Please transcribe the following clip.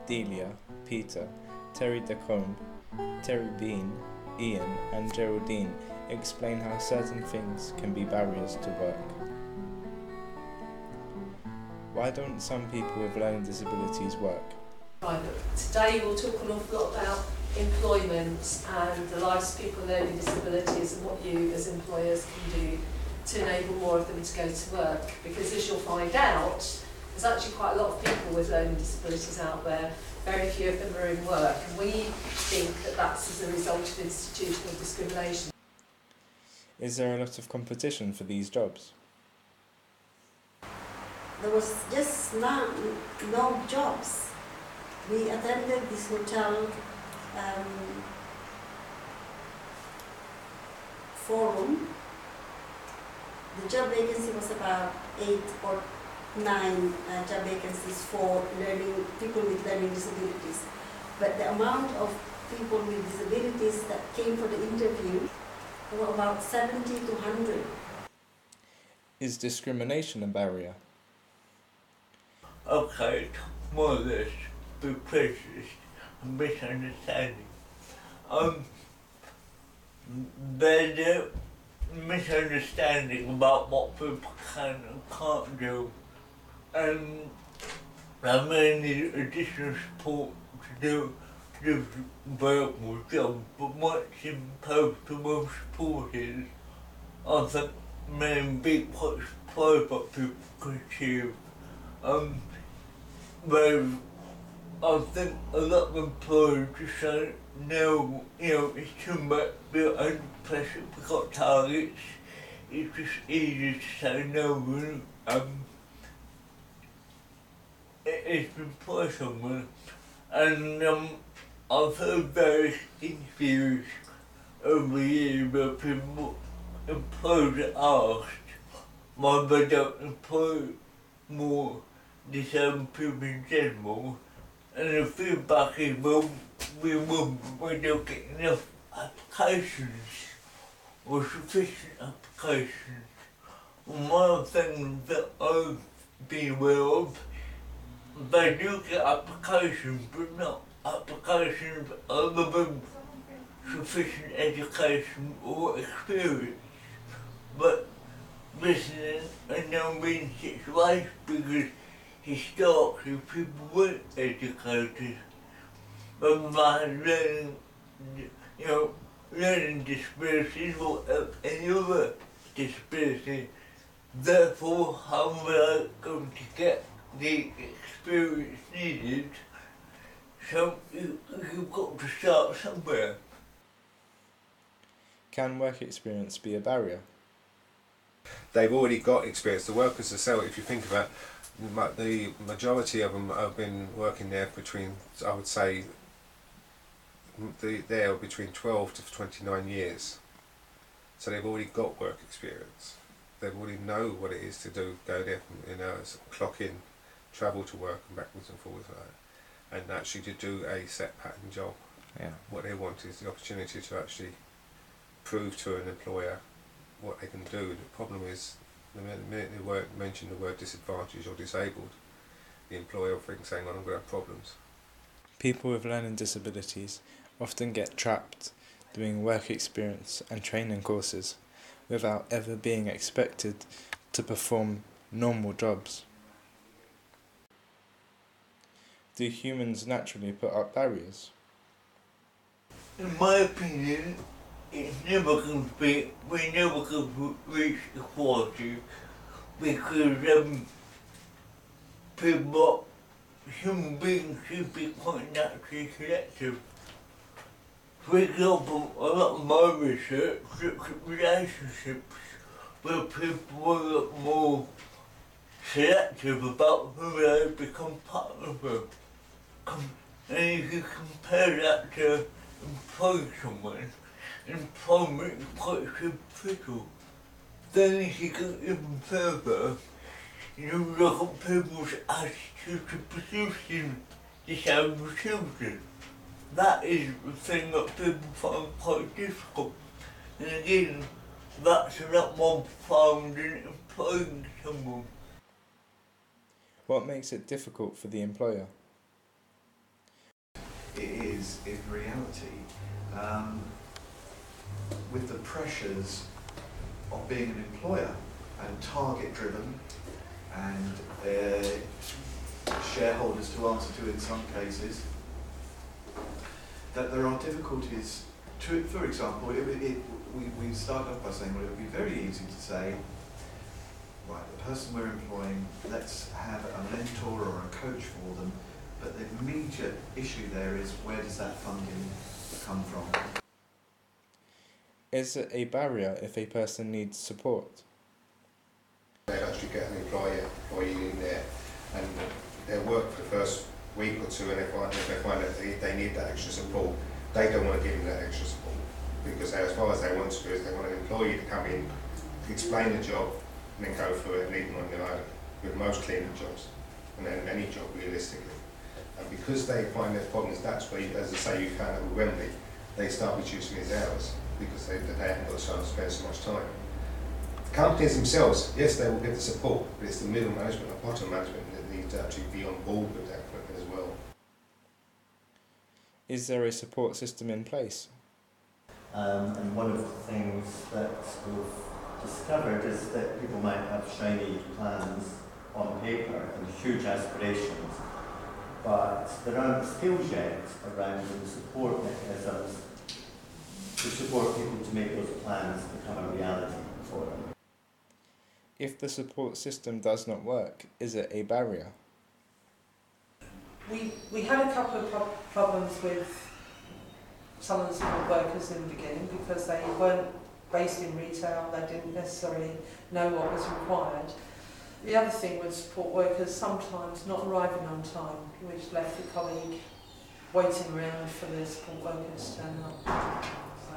Delia, Peter, Terry DeCombe, Terry Bean, Ian and Geraldine explain how certain things can be barriers to work. Why don't some people with learning disabilities work? Today we'll talk an awful lot about employment and the lives of people with learning disabilities and what you as employers can do to enable more of them to go to work, because as you'll find out, there's actually quite a lot of people with learning disabilities out there. Very few of them are in work, and we think that that's as a result of institutional discrimination. Is there a lot of competition for these jobs? There was just no jobs. We attended this hotel forum. The job vacancy was about 8 or 9 job vacancies for people with learning disabilities. But the amount of people with disabilities that came for the interview were about 70 to 100. Is discrimination a barrier? Okay, more or less, be prejudice and misunderstanding. There's a misunderstanding about what people can and can't do, and I may need additional support to do verbal jobs, but once imposed to most supported, I think may be quite surprised what people can achieve. Whereas I think a lot of employers just say, no, it's too much, we're under pressure, we've got targets, it's just easier to say no. It's been put somewhere, and I've heard various interviews over the years where people, employers are asked why they don't employ more disabled people in general, and the feedback is, well, we don't get enough applications or sufficient applications. And one of the things that I've been aware of, they do get applications, but not applications other than sufficient education or experience. But this is a no-win situation, because historically people weren't educated, but by learning disabilities or any other disability. Therefore, how are they going to get the experience needed? So you've got to start somewhere. Can work experience be a barrier? They've already got experience. The workers themselves, if you think about the majority of them have been working there between, I would say, they're between 12 to 29 years. So they've already got work experience. They already know what it is to do, go there, clock in, travel to work and backwards and forwards like that, and actually to do a set pattern job. Yeah. What they want is the opportunity to actually prove to an employer what they can do. The problem is, the minute they mention the word disadvantaged or disabled, the employer thinks, hang on, I'm going to have problems. People with learning disabilities often get trapped doing work experience and training courses without ever being expected to perform normal jobs. Do humans naturally put up barriers? In my opinion, it's never going to be, we're never going to reach equality, because human beings should be quite naturally selective. For example, a lot of my research looks at relationships where people are a lot more selective about who they become partners with. And if you compare that to employing someone, employment is quite superficial. Then if you go even further, you look at people's attitude to producing disabled children. That is the thing that people find quite difficult. And again, that's a lot more profound than employing someone. What makes it difficult for the employer? it is in reality, with the pressures of being an employer and target driven and shareholders to answer to in some cases, that there are difficulties to, for example, we start off by saying, well, it would be very easy to say, right, the person we're employing, let's have a mentor or a coach for them, but the immediate issue there is, where does that funding come from? Is it a barrier if a person needs support? They actually get an employee in there, and they'll work for the first week or two, and if they find that they need that extra support, they don't want to give them that extra support, because as far as they want to do is they want an employee to come in, explain the job, and then go through it and leave them on their own, with most cleaning jobs, and then any job realistically. And because they find their problems, that's where, as I say, you found it with Wembley, they start reducing his hours, because they haven't got time to spend so much time. Companies themselves, yes, they will get the support, but it's the middle management and bottom management that need to actually be on board with that equipment as well. Is there a support system in place? And one of the things that we've discovered is that people might have shiny plans on paper and huge aspirations, but there aren't skills yet around the support mechanisms to support people to make those plans become a reality for them. If the support system does not work, is it a barrier? We had a couple of problems with some of the support workers in the beginning because they weren't based in retail, they didn't necessarily know what was required. The other thing was support workers sometimes not arriving on time, which left the colleague waiting around for the support workers to turn up. So